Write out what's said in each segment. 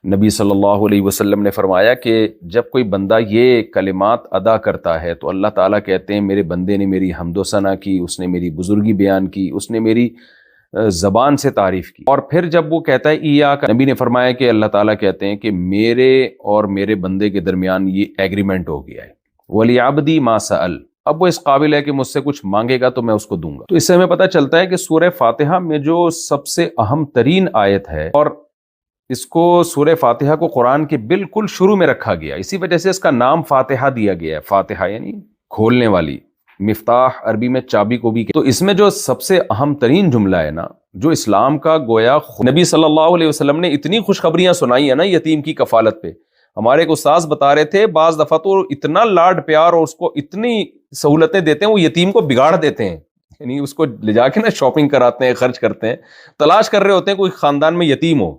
نبی صلی اللہ علیہ وسلم نے فرمایا کہ جب کوئی بندہ یہ کلمات ادا کرتا ہے تو اللہ تعالیٰ کہتے ہیں میرے بندے نے میری حمد و ثنا کی، اس نے میری بزرگی بیان کی، اس نے میری زبان سے تعریف کی۔ اور پھر جب وہ کہتا ہے ایاک، نبی نے فرمایا کہ اللہ تعالیٰ کہتے ہیں کہ میرے اور میرے بندے کے درمیان یہ ایگریمنٹ ہو گیا ہے، وَلِعَبْدِي مَا سَأَلَ، اب وہ اس قابل ہے کہ مجھ سے کچھ مانگے گا تو میں اس کو دوں گا۔ تو اس سے ہمیں پتہ چلتا ہے کہ سورہ فاتحہ میں جو سب سے اہم ترین آیت ہے، اور اس کو سورہ فاتحہ کو قرآن کے بالکل شروع میں رکھا گیا، اسی وجہ سے اس کا نام فاتحہ دیا گیا ہے۔ فاتحہ یعنی کھولنے والی، مفتاح عربی میں چابی کو بھی تو اس میں جو سب سے اہم ترین جملہ ہے نا، جو اسلام کا گویا نبی صلی اللہ علیہ وسلم نے اتنی خوشخبریاں سنائی ہیں نا یتیم کی کفالت پہ۔ ہمارے ایک استاذ بتا رہے تھے بعض دفعہ تو اتنا لاڈ پیار اور اس کو اتنی سہولتیں دیتے ہیں، وہ یتیم کو بگاڑ دیتے ہیں، یعنی اس کو لے جا کے نا شاپنگ کراتے ہیں، خرچ کرتے ہیں، تلاش کر رہے ہوتے ہیں کوئی خاندان میں یتیم ہو۔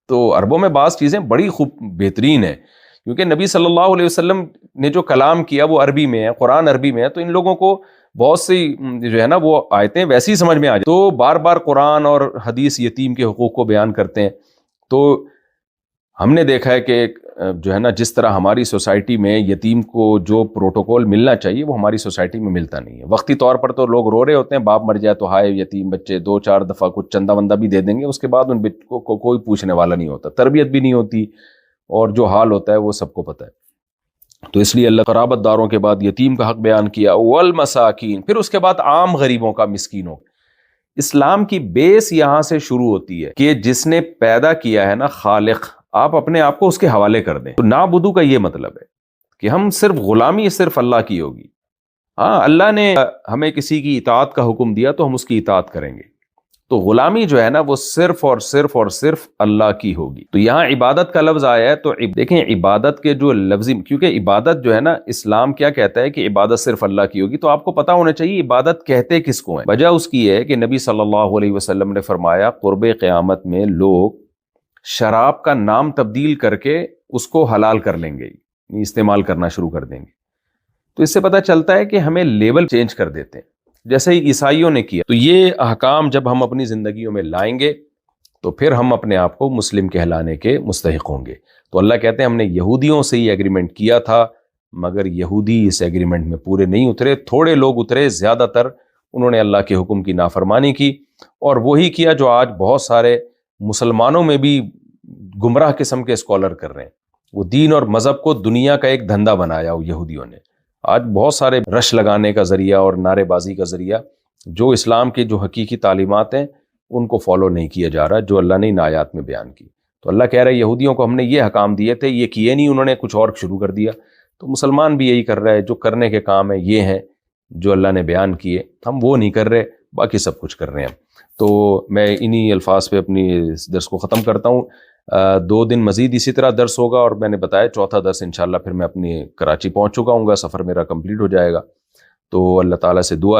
تو عربوں میں بعض چیزیں بڑی خوب بہترین ہیں، کیونکہ نبی صلی اللہ علیہ وسلم نے جو کلام کیا وہ عربی میں ہے، قرآن عربی میں ہے، تو ان لوگوں کو بہت سی جو ہے نا وہ آیتیں ویسی سمجھ میں آ جائیں، تو بار بار قرآن اور حدیث یتیم کے حقوق کو بیان کرتے ہیں۔ تو ہم نے دیکھا ہے کہ جو ہے نا جس طرح ہماری سوسائٹی میں یتیم کو جو پروٹوکول ملنا چاہیے وہ ہماری سوسائٹی میں ملتا نہیں ہے۔ وقتی طور پر تو لوگ رو رہے ہوتے ہیں، باپ مر جائے تو ہائے یتیم بچے، 2-4 دفعہ کچھ چندہ وندہ بھی دے دیں گے، اس کے بعد ان بچوں کو کوئی پوچھنے والا نہیں ہوتا، تربیت بھی نہیں ہوتی، اور جو حال ہوتا ہے وہ سب کو پتہ ہے۔ تو اس لیے اللہ قرابت داروں کے بعد یتیم کا حق بیان کیا، والمساکین، پھر اس کے بعد عام غریبوں کا، مسکینوں۔ اسلام کی بیس یہاں سے شروع ہوتی ہے کہ جس نے پیدا کیا ہے نا، خالق، آپ اپنے آپ کو اس کے حوالے کر دیں۔ تو نعبدو کا یہ مطلب ہے کہ ہم صرف غلامی صرف اللہ کی ہوگی۔ ہاں، اللہ نے ہمیں کسی کی اطاعت کا حکم دیا تو ہم اس کی اطاعت کریں گے، تو غلامی جو ہے نا وہ صرف اور صرف اور صرف اللہ کی ہوگی۔ تو یہاں عبادت کا لفظ آیا ہے، تو دیکھیں عبادت کے جو لفظی، کیونکہ عبادت جو ہے نا اسلام کیا کہتا ہے کہ عبادت صرف اللہ کی ہوگی، تو آپ کو پتا ہونا چاہیے عبادت کہتے کس کو ہیں۔ وجہ اس کی ہے کہ نبی صلی اللہ علیہ وسلم نے فرمایا قرب قیامت میں لوگ شراب کا نام تبدیل کر کے اس کو حلال کر لیں گے، استعمال کرنا شروع کر دیں گے۔ تو اس سے پتہ چلتا ہے کہ ہمیں لیبل چینج کر دیتے ہیں، جیسے ہی عیسائیوں نے کیا۔ تو یہ احکام جب ہم اپنی زندگیوں میں لائیں گے تو پھر ہم اپنے آپ کو مسلم کہلانے کے مستحق ہوں گے۔ تو اللہ کہتے ہیں ہم نے یہودیوں سے یہ ایگریمنٹ کیا تھا، مگر یہودی اس ایگریمنٹ میں پورے نہیں اترے، تھوڑے لوگ اترے، زیادہ تر انہوں نے اللہ کے حکم کی نافرمانی کی، اور وہی کیا جو آج بہت سارے مسلمانوں میں بھی گمراہ قسم کے اسکالر کر رہے ہیں۔ وہ دین اور مذہب کو دنیا کا ایک دھندا بنایا وہ یہودیوں نے۔ آج بہت سارے رش لگانے کا ذریعہ اور نعرے بازی کا ذریعہ جو اسلام کے جو حقیقی تعلیمات ہیں ان کو فالو نہیں کیا جا رہا، جو اللہ نے ان آیات میں بیان کی۔ تو اللہ کہہ رہا ہے یہودیوں کو ہم نے یہ حکام دیے تھے، یہ کیے نہیں، انہوں نے کچھ اور شروع کر دیا۔ تو مسلمان بھی یہی کر رہا ہے، جو کرنے کے کام ہیں یہ ہیں جو اللہ نے بیان کیے، ہم وہ نہیں کر رہے، باقی سب کچھ کر رہے ہیں۔ تو میں انہی الفاظ پہ اپنی اس درس کو ختم کرتا ہوں۔ 2 دن مزید اسی طرح درس ہوگا، اور میں نے بتایا چوتھا درس انشاءاللہ پھر میں اپنی کراچی پہنچ چکا ہوں گا، سفر میرا کمپلیٹ ہو جائے گا۔ تو اللہ تعالیٰ سے دعا